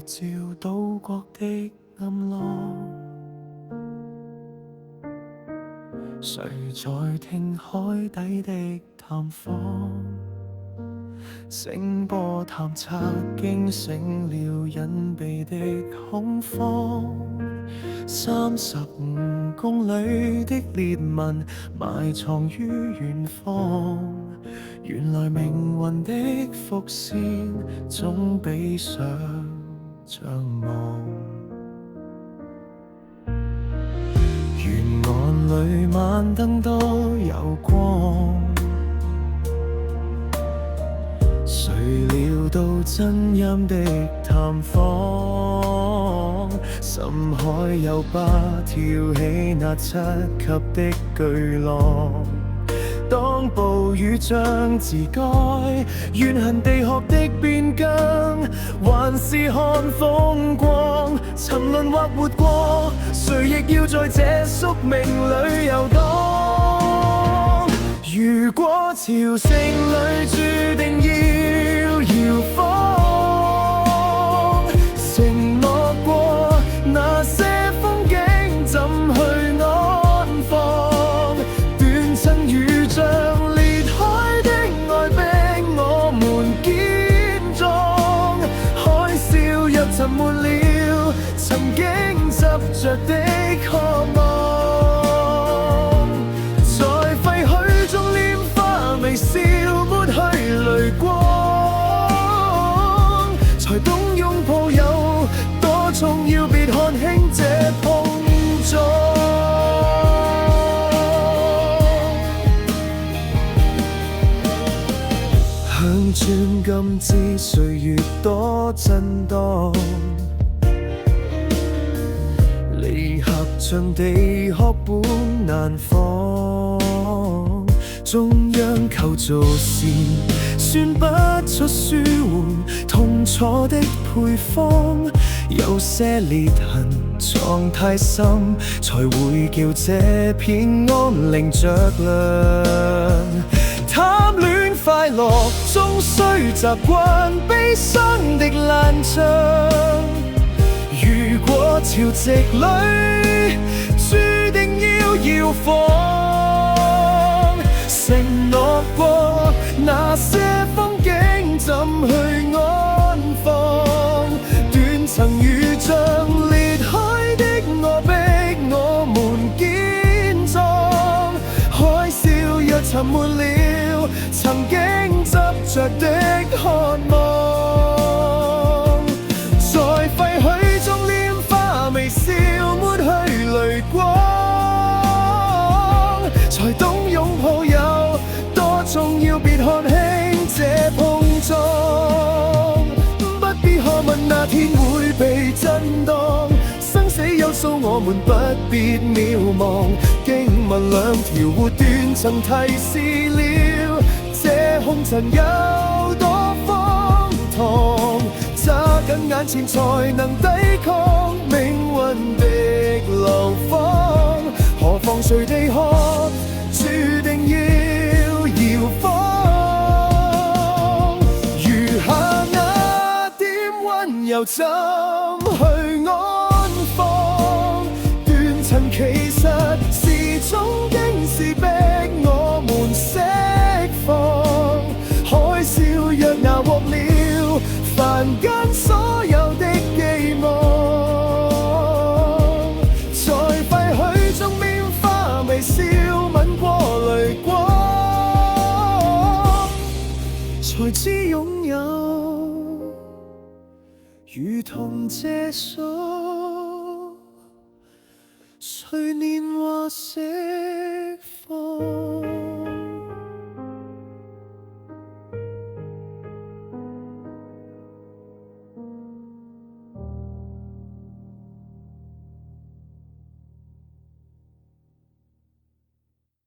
照島國的暗浪。誰在聽海底的探訪？聲波探測驚醒了隱秘的恐慌。35公里的裂紋埋藏於遠方。原來命運的伏線總比想像忙。沿岸裏晚燈都有光，誰料到真陰的探訪，深海有吧跳起那7級的巨浪。當暴雨將自該，怨恨地殼的變更，還是看風光。沉淪或活過，誰亦要在這宿命裏遊蕩。如果朝聖裏注定要搖晃，承諾過那些風景怎去安放？斷層如像裂開的愛逼我們堅壯，海嘯若沉沒了曾經執着的渴望，在廢墟中拈花微笑，抹去淚光，才懂擁抱有多重要，別看輕這碰撞。向轉金枝歲月多震盪，離合像地殼本難放。中央構造線算不出舒緩痛楚的配方，有些裂痕藏太深，才會叫這片安寧着涼。貪戀快樂終須習慣悲傷的爛帳，如果潮汐裏注定要搖晃，承諾過那些風景怎去安放？斷層如像裂開的我逼我們堅壯，海嘯若沉沒了曾經執着的渴望，在廢墟中拈花微笑，抹去淚光，才懂擁抱有多重要，別看輕這碰撞。不必可問那天會被震盪，生死有數我們不必渺茫。經文兩條活斷層提示了這紅塵有多荒唐，揸緊眼前才能抵抗命運的流放。何況誰地殼注定要搖晃，餘下那點溫柔怎去安放？斷層其實是種驚是逼我們釋放，海嘯若拿獲了凡間所有的寄望，在廢墟中拈花微笑，吻過淚光，才知擁有如同這束隨年華釋放。